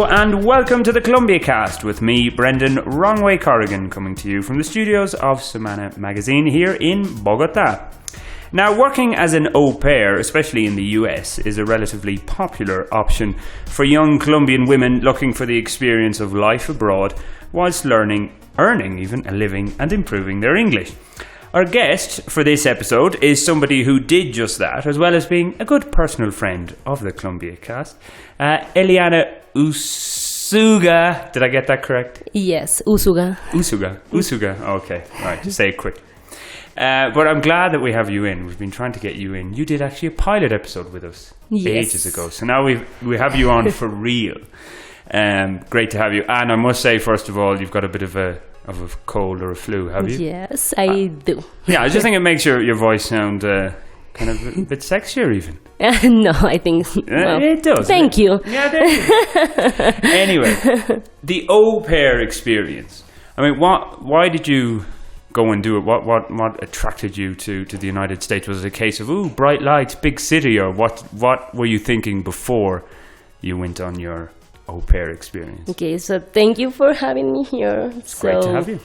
and welcome to the Colombia cast with me, Brendan Wrongway Corrigan, coming to you from the studios of Semana Magazine here in Bogota. Now, working as an au pair, especially in the US, is a relatively popular option for young Colombian women looking for the experience of life abroad whilst earning even a living and improving their English. Our guest for this episode is somebody who did just that, as well as being a good personal friend of the Colombia cast. Eliana Usuga. Did I get that correct? Yes, Usuga. Usuga. Okay, right. Say it quick. But I'm glad that we have you in. We've been trying to get you in. You did actually a pilot episode with us ages ago. So now we have you on for real. Great to have you. And I must say, first of all, you've got a bit of a cold or a flu, have you? Yes, I do. Yeah, I just think it makes your voice sound kind of a bit sexier even. No, I think... Well, it does. Thank you. Yeah, thank you. Anyway, the au pair experience. I mean, why did you go and do it? What attracted you to the United States? Was it a case of, ooh, bright lights, big city, or what were you thinking before you went on your au pair experience? Okay, so thank you for having me here. It's great to have you.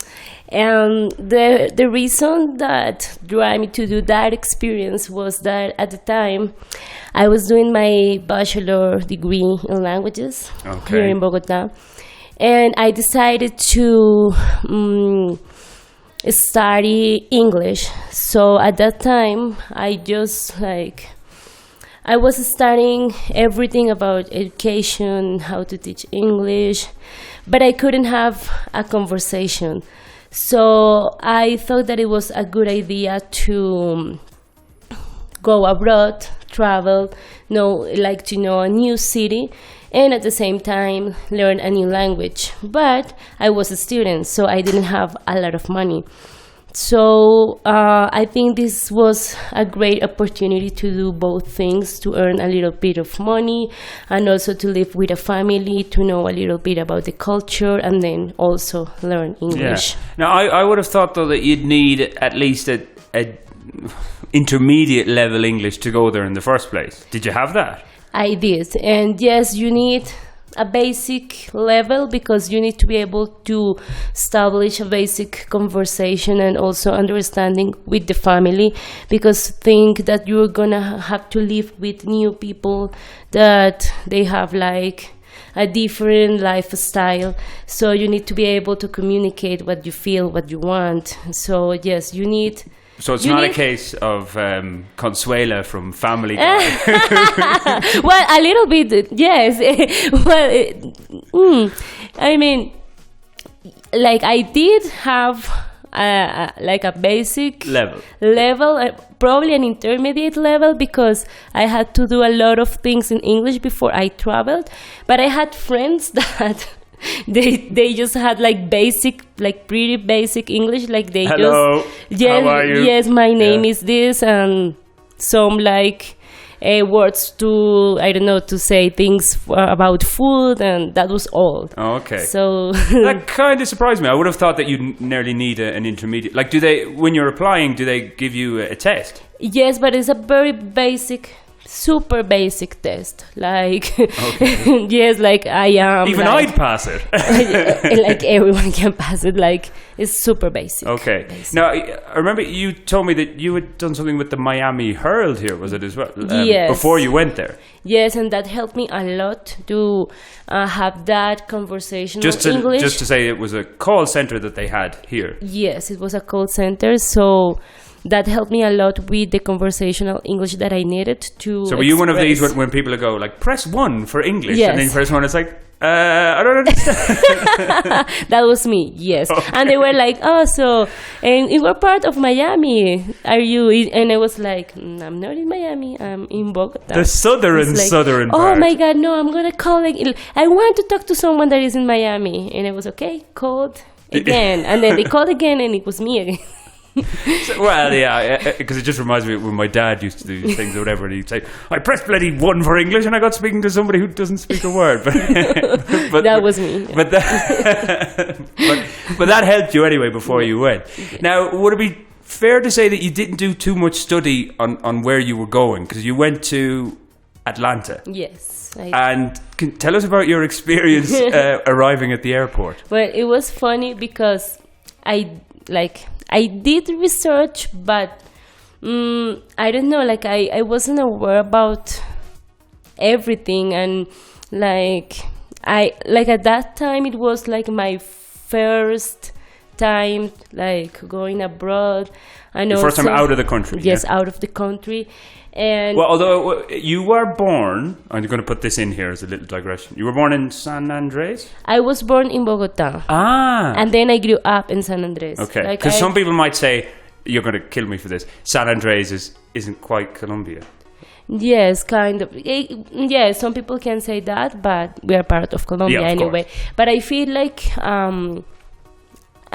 The reason that drove me to do that experience was that at the time I was doing my bachelor degree in languages here in Bogota, and I decided to study English. So at that time I was studying everything about education, how to teach English, but I couldn't have a conversation. So I thought that it was a good idea to go abroad, travel, to know a new city, and at the same time learn a new language. But I was a student, so I didn't have a lot of money. So I think this was a great opportunity to do both things, to earn a little bit of money and also to live with a family, to know a little bit about the culture, and then also learn English. Yeah. Now, I would have thought, though, that you'd need at least a intermediate level English to go there in the first place. Did you have that? I did. And yes, you need a basic level because you need to be able to establish a basic conversation and also understanding with the family, because think that you're gonna have to live with new people that they have like a different lifestyle, so you need to be able to communicate what you feel, what you want. So yes, you need. So it's not a case of Consuela from Family Guy. Well, a little bit, yes. I mean, like I did have a basic level, probably an intermediate level, because I had to do a lot of things in English before I traveled. But I had friends that they just had pretty basic English, like they Hello, how are you? Yes, my name is this, and some words to say things about food, and that was all. Oh, okay. So that kind of surprised me. I would have thought that you'd nearly need an intermediate. Like, when you're applying, do they give you a test? Yes, but it's a very basic, super basic test. Yes, I am. Even I'd pass it. Everyone can pass it. It's super basic. Okay. Basic. Now, I remember you told me that you had done something with the Miami Herald here, was it as well? Yes. Before you went there. Yes, and that helped me a lot to have that conversational English. Just to say, it was a call center that they had here. Yes, it was a call center, so that helped me a lot with the conversational English that I needed to. So were you one of these when people go press 1 for English, yes, and then press 1, it's I don't understand. That was me, yes. Okay. And they were and you were part of Miami, are you? And I was I'm not in Miami, I'm in Bogota. The southern part. Oh my God, no, I'm gonna call I want to talk to someone that is in Miami. And I was called again. And then they called again, and it was me again. Well, yeah, because it just reminds me of when my dad used to do these things or whatever, and he'd say, I pressed bloody 1 for English, and I got speaking to somebody who doesn't speak a word. But that was me. But that helped you anyway before you went. Yeah. Now, would it be fair to say that you didn't do too much study on where you were going? Because you went to Atlanta. Yes. And tell us about your experience arriving at the airport. Well, it was funny because I did research, but I don't know, like I wasn't aware about everything, and at that time it was like my first time like going abroad. I know, first time out of the country. Yes, out of the country. And well, although you were born, I'm going to put this in here as a little digression. You were born in San Andres? I was born in Bogota. And then I grew up in San Andres. Okay, because some people might say, you're going to kill me for this, San Andres isn't quite Colombia. Yes, kind of. Yeah, some people can say that, but we are part of Colombia anyway. Course. But I feel like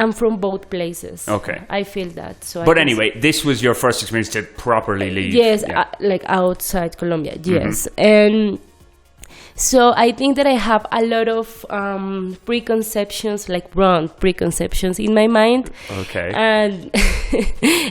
I'm from both places. Okay. I feel that. So. But anyway, this was your first experience to properly leave. Yes, like outside Colombia. Yes. And so I think that I have a lot of preconceptions, like wrong preconceptions in my mind. Okay. And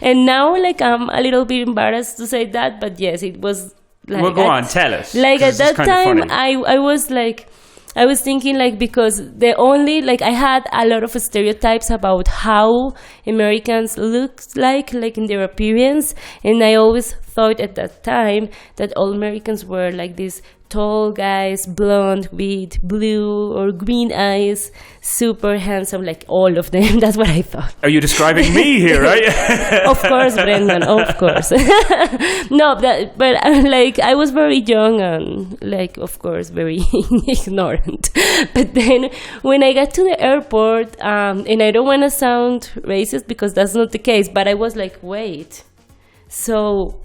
and now, like, I'm a little bit embarrassed to say that, but yes, it was like... Well, go on, tell us. Like, at that time, I was like... I was thinking, like, because I had a lot of stereotypes about how Americans look like in their appearance, and I always thought at that time that all Americans were like these tall guys, blonde with blue or green eyes, super handsome, like all of them. That's what I thought. Are you describing me here, right? Of course, Brendan, of course. No, but like, I was very young and, like, of course, very ignorant. But then when I got to the airport, and I don't want to sound racist because that's not the case, but I was like, wait, so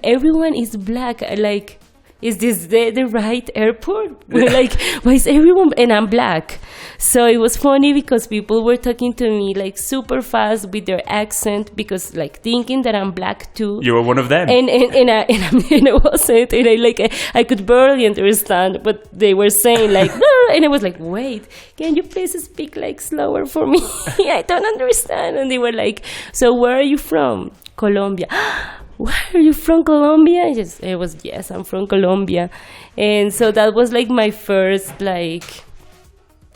everyone is black, like, is this the right airport? Like, why is everyone... And I'm black. So it was funny because people were talking to me, like, super fast with their accent, because, like, thinking that I'm black too. You were one of them. And I wasn't. And I could barely understand what they were saying, like... And I was like, wait, can you please speak, like, slower for me? I don't understand. And they were like, so where are you from? Colombia. Where are you from, Colombia? Yes, I'm from Colombia. And so that was like my first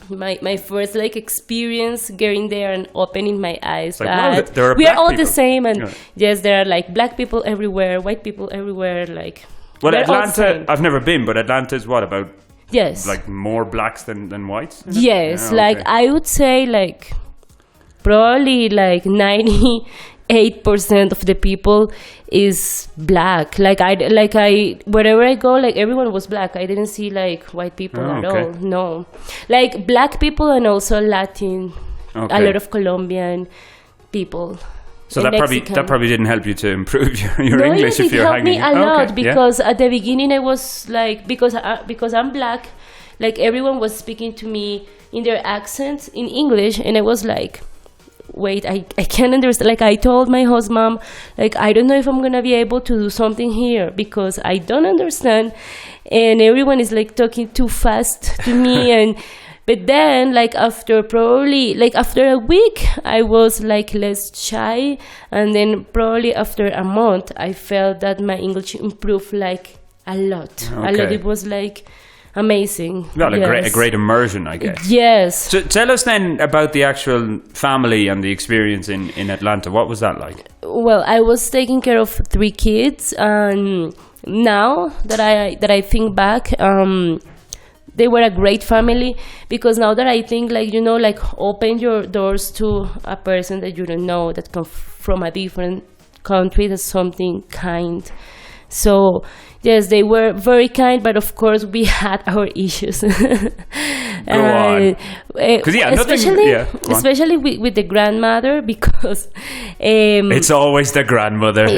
my first experience getting there and opening my eyes. Like, wow, we are all people. the same, and yes, there are like black people everywhere, white people everywhere. Like, well, Atlanta, I've never been, but Atlanta is what, about? Yes, like more blacks than whites. Yes, like I would say like probably like 98% of the people is black. Like wherever I go, like everyone was black. I didn't see like white people at all. No, like black people and also Latin, a lot of Colombian people. So that probably didn't help you to improve your English if you're hanging. It helped me a lot because at the beginning I was like, because I'm black, like everyone was speaking to me in their accents in English, and I was like, wait, I can't understand. Like, I told my host mom, like, I don't know if I'm gonna be able to do something here because I don't understand, and everyone is like talking too fast to me. But then, like, after a week, I was like less shy, and then probably after a month, I felt that my English improved like a lot. It was like amazing. Well, a great immersion, I guess. Yes. So tell us then about the actual family and the experience in Atlanta. What was that like? Well, I was taking care of 3 kids, and now that I think back, they were a great family, because now that I think, like, you know, like, open your doors to a person that you don't know, that comes from a different country, that's something kind. So yes, they were very kind, but of course we had our issues. Go on. Especially with the grandmother, because it's always the grandmother.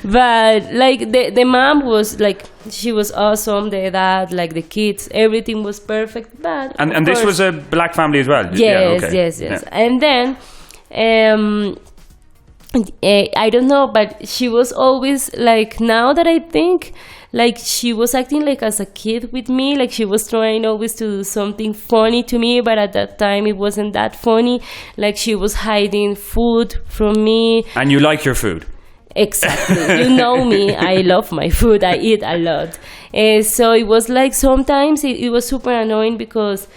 But like the mom was like, she was awesome. The dad, like the kids, everything was perfect. But and this was a black family as well. Yes. Yeah. And then I don't know, but she was always like, now that I think, like, she was acting like as a kid with me, like she was trying always to do something funny to me, but at that time it wasn't that funny. Like, she was hiding food from me. And you like your food? Exactly. You know me. I love my food. I eat a lot. So it was like sometimes it was super annoying because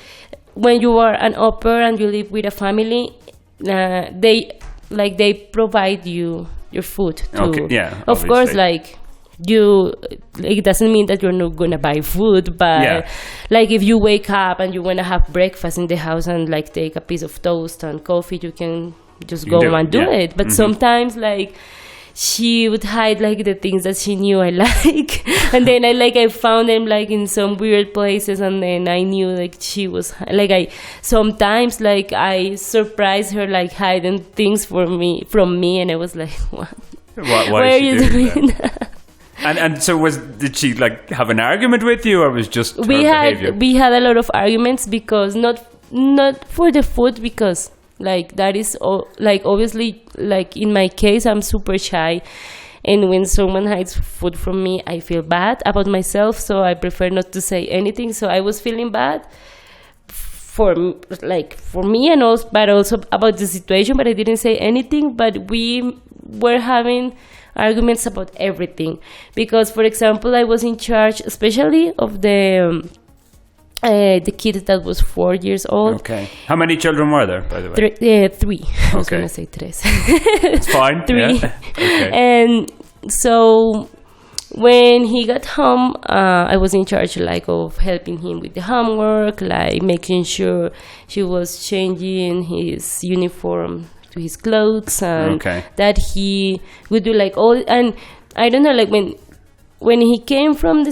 when you are an au pair and you live with a family, they provide you your food too. Okay, yeah. Of course, like it doesn't mean that you're not gonna buy food, but like if you wake up and you wanna have breakfast in the house and like take a piece of toast and coffee, you can just go and do it. But sometimes like she would hide like the things that she knew I like, and then I found them like in some weird places, and then I knew like she was like I surprised her like hiding things from me, and I was like, what? Why are you doing that? And so did she like have an argument with you, or was just behavior? We had a lot of arguments because not for the food, because like that is like obviously like in my case I'm super shy, and when someone hides food from me I feel bad about myself, so I prefer not to say anything. So I was feeling bad for me and also about the situation, but I didn't say anything. But we were having arguments about everything because, for example, I was in charge especially of the kid that was 4 years old. Okay. How many children were there, by the way? Three. I was going to say tres. It's fine. Three. Yeah. Okay. And so when he got home, I was in charge like of helping him with the homework, like making sure she was changing his uniform to his clothes, and that he would do like all. And I don't know, like when he came from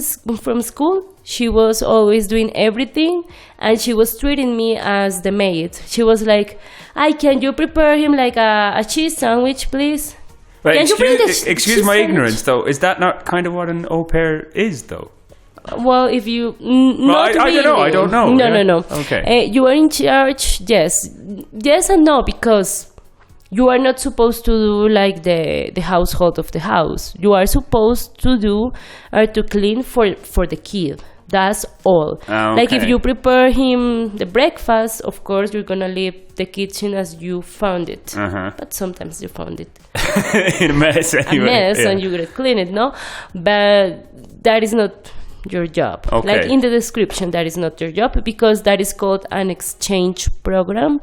school, she was always doing everything, and she was treating me as the maid. She was like, can you prepare him like a cheese sandwich, please? But excuse my ignorance, though. Is that not kind of what an au pair is, though? Well, if you... I don't know. No. Okay. You are in charge, yes. Yes and no, because you are not supposed to do like the household of the house. You are supposed to do or to clean for the kid. That's all. Like if you prepare him the breakfast, of course you're gonna leave the kitchen as you found it. But sometimes you found it in a mess anyway. And you gotta clean it, no? But that is not your job. Like in the description, that is not your job, because that is called an exchange program.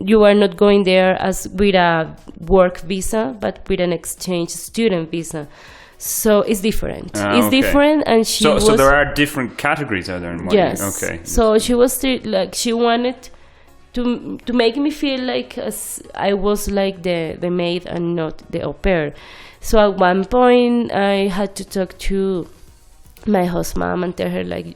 You are not going there as with a work visa, but with an exchange student visa. So it's different. It's different, and so there are different categories, are there? Yes. Okay. So she was like, she wanted to make me feel like I was like the maid and not the au pair. So at one point I had to talk to my host mom and tell her like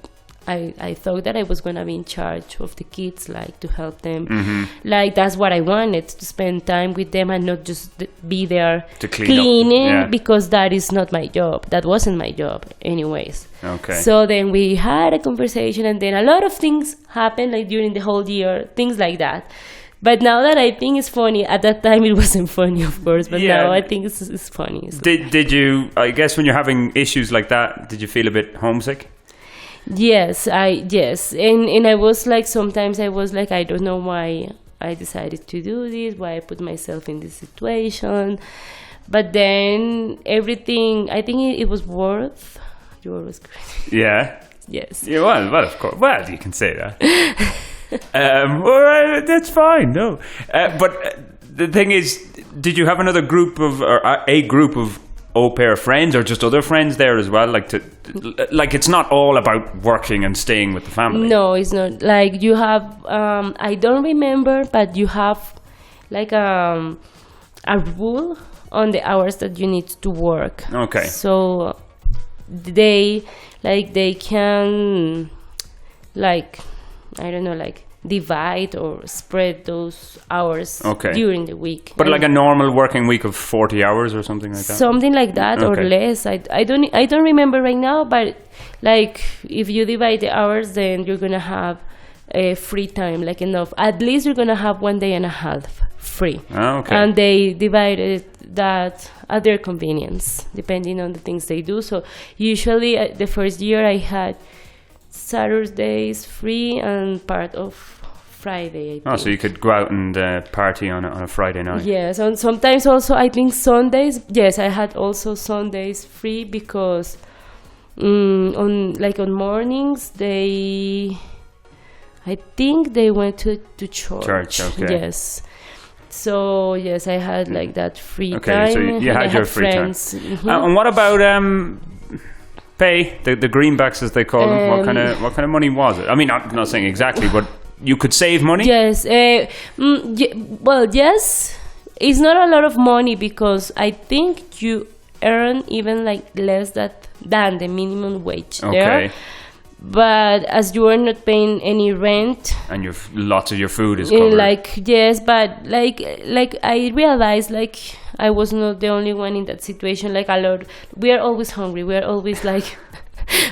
I thought that I was gonna be in charge of the kids, like to help them. Like that's what I wanted, to spend time with them and not just be there to cleaning, because that is not my job. That wasn't my job anyways. Okay. So then we had a conversation, and then a lot of things happened like during the whole year, things like that. But now that I think it's funny, at that time it wasn't funny, of course, but now I think it's funny. So. Did you, I guess when you're having issues like that, did you feel a bit homesick? Yes, and I was like, sometimes I was like, I don't know why I decided to do this, why I put myself in this situation, but then everything, I think it was worth. You always crazy. Yeah. Yes. Yeah. Well, of course. Well, you can say that. Well, that's fine. No, but the thing is, did you have another group of, or a group of au pair friends, or just other friends there as well? Like it's not all about working and staying with the family. No, it's not. Like you have, I don't remember, but you have like a rule on the hours that you need to work. Okay. So they can like, I don't know, like divide or spread those hours during the week. But like a normal working week of 40 hours or something like that? Something like that, or less. I don't remember right now, but like if you divide the hours, then you're going to have free time, like enough. At least you're going to have 1 day and a half free. And they divided that at their convenience, depending on the things they do. So usually the first year I had Saturdays free and part of Friday, I think. Oh, so you could go out and party on a Friday night. Yes, and sometimes also I think Sundays. Yes, I had also Sundays free because on mornings I think they went to church. Church, okay. Yes. So yes, I had like that free Okay, time. so you had your free friends. time. And what about pay? The greenbacks, as they call them. What kind of money was it? I mean, I'm not saying exactly, but you could save money. Yes. Well, yes. It's not a lot of money because I think you earn even like less than the minimum wage there. But as you are not paying any rent, and lots of your food is covered. But I realized I was not the only one in that situation. Like a lot, we are always hungry. We are always like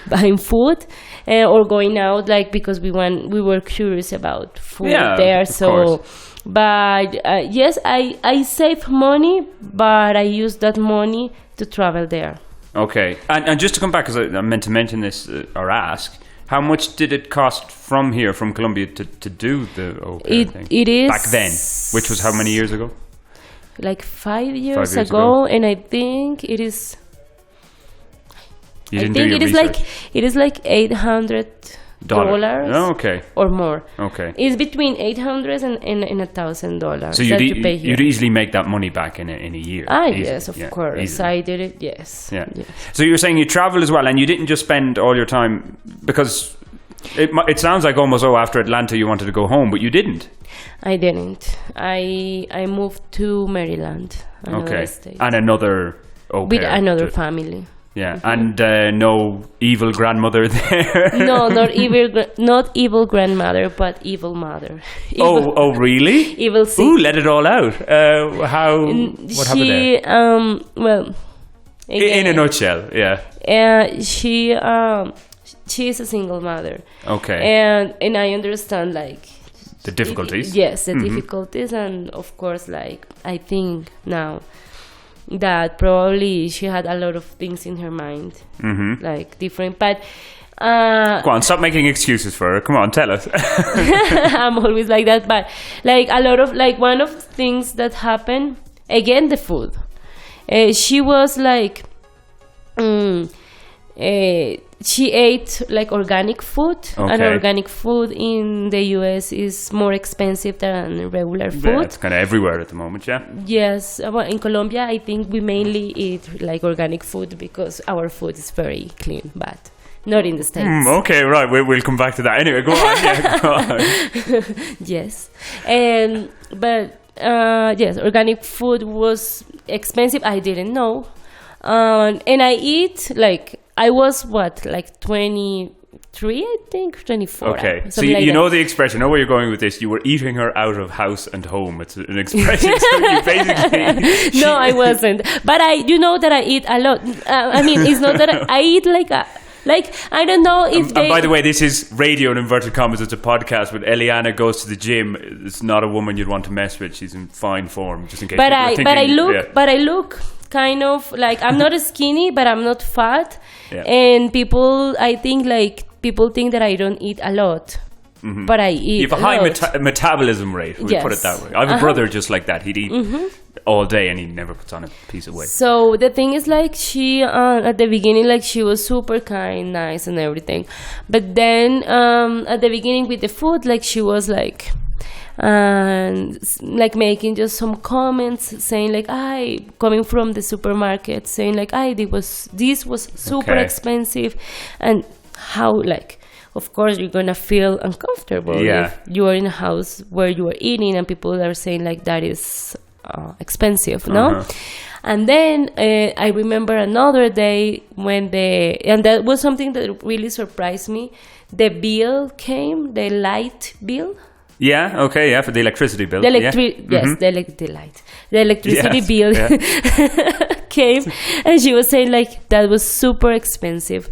buying food or going out, because we were curious about food there. So, course. But yes, I save money, but I use that money to travel there. Okay, and just to come back, because I meant to mention this or ask, how much did it cost from Colombia to do the au pair thing? It is back then, which was how many years ago? Like 5 years ago, and I think it is. You didn't do your research. It is like $800. Oh, okay. Or more. Okay. It's between $800 and $1,000. So you'd easily make that money back in a year. Yes, of course. Easily. I did it. Yes. Yeah. Yes. So you were saying you traveled as well, and you didn't just spend all your time, because it sounds like almost after Atlanta you wanted to go home, but you didn't. I didn't. I moved to Maryland, another state. And another au pair. With another family. Yeah, and no evil grandmother there. No, not evil grandmother, but evil mother. Oh, really? Evil sister. Ooh, let it all out. What happened there? Well, again, in a nutshell, yeah. She is a single mother. Okay. And I understand the difficulties. Yes, the difficulties, and of course, I think now that probably she had a lot of things in her mind, different. But go on, stop making excuses for her. Come on, tell us. I'm always like that. But a lot of one of the things that happened again, the food. She was she ate organic food, and organic food in the US is more expensive than regular food. Yeah, it's kind of everywhere at the moment, yeah. Yes, well, in Colombia I think we mainly eat organic food because our food is very clean, but not in the States. Okay, right, we'll come back to that. Anyway, go on. Yeah, go on. Yes, but yes, organic food was expensive. I didn't know, and I eat I was 23, I think, 24. Okay, so you know the expression. I know where you're going with this. You were eating her out of house and home. It's an expression. So you basically. No, I wasn't. But you know that I eat a lot. I mean, it's not that I eat I don't know if and by the way, this is radio in inverted commas. It's a podcast. When Eliana goes to the gym, it's not a woman you'd want to mess with. She's in fine form, just in case. But I look kind of I'm not skinny, but I'm not fat. Yeah. And people think that I don't eat a lot. But I eat. You have a high metabolism rate. We'll put it that way. I have a brother just like that. He'd eat all day and he never puts on a piece of weight. So the thing is, she at the beginning, she was super kind, nice, and everything. But then at the beginning with the food, she was making just some comments, saying coming from the supermarket, saying this was super expensive, and how of course you're gonna feel uncomfortable if you are in a house where you are eating and people are saying that is expensive, no? And then I remember another day and that was something that really surprised me. The bill came, the light bill. Yeah, okay, yeah, for the electricity bill. Yes, the light. The electricity bill came, and she was saying that was super expensive,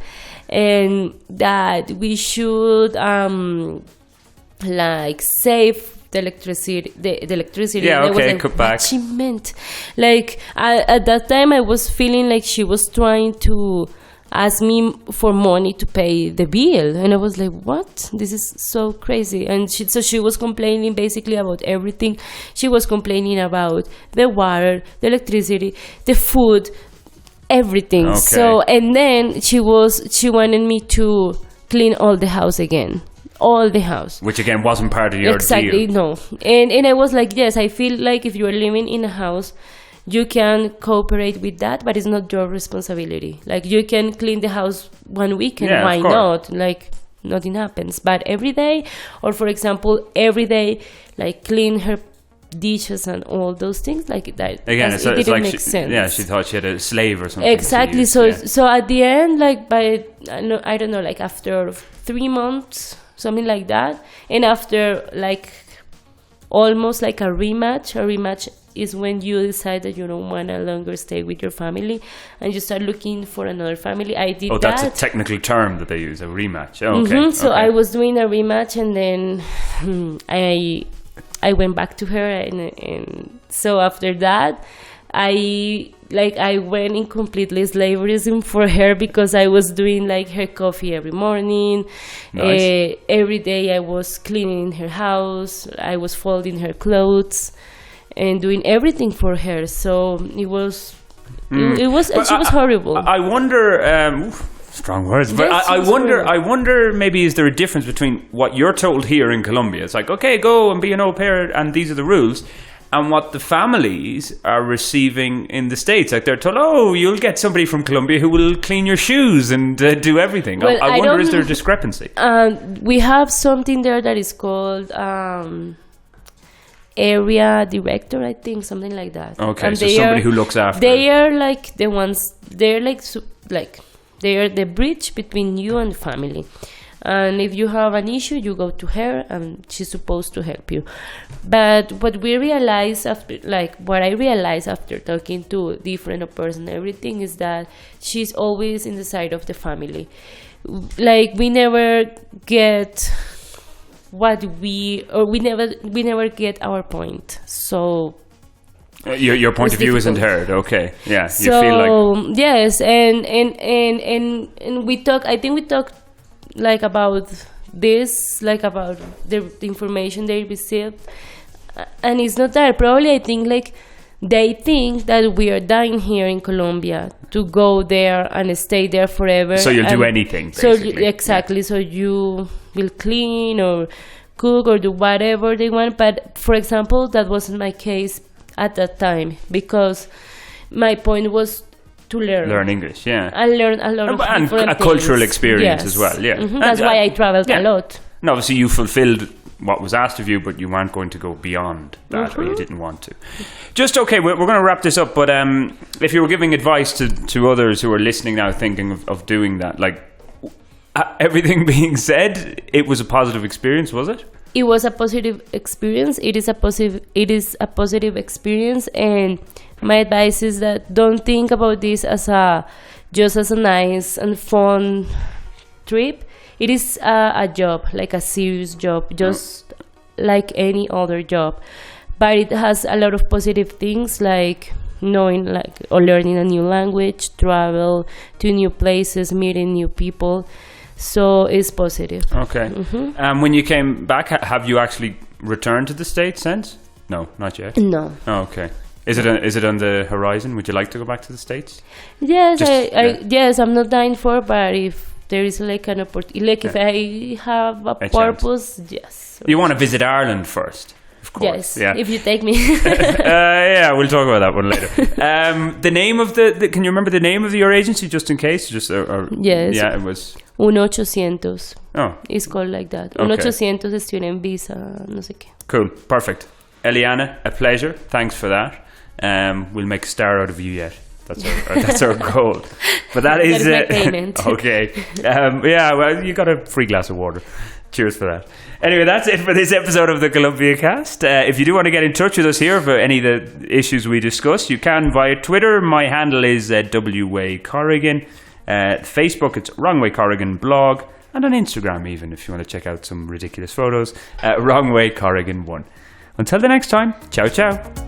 and that we should save the electricity. The electricity. Yeah, okay, cut back. What she meant, at that time, I was feeling she was trying to asked me for money to pay the bill, and I was like, what? This is so crazy. And she was complaining basically about everything. She was complaining about the water, the electricity, the food, everything. Okay. So, and then she wanted me to clean all the house again. All the house. Which again wasn't part of your exactly, deal. No. And I was like, yes, I feel like if you are living in a house, you can cooperate with that, but it's not your responsibility. Like, you can clean the house one week, and why not? Like, nothing happens. But every day, or for example, every day, like, clean her dishes and all those things, like that. Again, it didn't like make sense. She thought she had a slave or something. Exactly. So at the end, like, I don't know, like after 3 months, something like that, and after like almost like a rematch is when you decide that you don't want to longer stay with your family and you start looking for another family. I did that. Oh, that's a technical term that they use, a rematch. Oh, okay. So I was doing a rematch, and then I went back to her, and so after that I went in completely slaverism for her, because I was doing like her coffee every morning. Nice. Every day I was cleaning her house, I was folding her clothes and doing everything for her. So it was horrible. I wonder, strong words, but Yes, I wonder maybe is there a difference between what you're told here in Colombia? It's like, okay, go and be an au pair and these are the rules, and what the families are receiving in the States. Like, they're told, oh, you'll get somebody from Colombia who will clean your shoes and do everything. Well, I wonder, is there a discrepancy? We have something there that is called area director, I think, something like that. Okay, and so somebody who looks after. They are like the ones, they're like they are the bridge between you and the family. And if you have an issue, you go to her, and she's supposed to help you. But what I realized after talking to different persons and everything, is that she's always in the side of the family. Like, we never get we never get our point. So your point of view difficult. isn't heard. Okay, yeah. So you feel like yes, and we talk. I think we talked like about this, like about the information they received, and it's not that. Probably I think like they think that we are dying here in Colombia to go there and stay there forever. So you'll do anything, basically. So exactly. Yeah. So you will clean or cook or do whatever they want. But for example, that wasn't my case at that time, because my point was to learn English. Yeah, I learned a lot of and different a things. cultural experience Yes. as well. Yeah, That's why I traveled a lot. And obviously you fulfilled what was asked of you, but you weren't going to go beyond that, or you didn't want to. Just okay, we're going to wrap this up, but if you were giving advice to others who are listening now, thinking of doing that, like, everything being said, it was a positive experience, was it? It was a positive experience. It is a positive experience, and my advice is that don't think about this as just as a nice and fun trip. It is a job, like a serious job, just like any other job. But it has a lot of positive things, like knowing, like, or learning a new language, travel to new places, meeting new people. So it's positive. Okay. When you came back, have you actually returned to the States since? No, not yet. No. Oh, okay. Is it on the horizon? Would you like to go back to the States? Yes, yes. I'm not dying for, but if there is like an opportunity, like if I have a purpose, chance. Yes. You want to visit Ireland first, of course. Yes, yeah. If you take me. Yeah, we'll talk about that one later. The name of can you remember the name of your agency, just in case? Just yes. Yeah, it was 1-800. Oh. It's called like that. Okay. 1-800 student visa, no sé qué. Cool, perfect. Eliana, a pleasure. Thanks for that. We'll make a star out of you yet. That's our goal. But that is my payment. Okay. Yeah, well, you got a free glass of water. Cheers for that. Anyway, that's it for this episode of the Colombia Cast. If you do want to get in touch with us here for any of the issues we discuss, you can via Twitter. My handle is WA Corrigan. Facebook, it's Wrong Way Corrigan blog. And on Instagram even, if you want to check out some ridiculous photos. Wrong Way Corrigan 1. Until the next time, ciao ciao.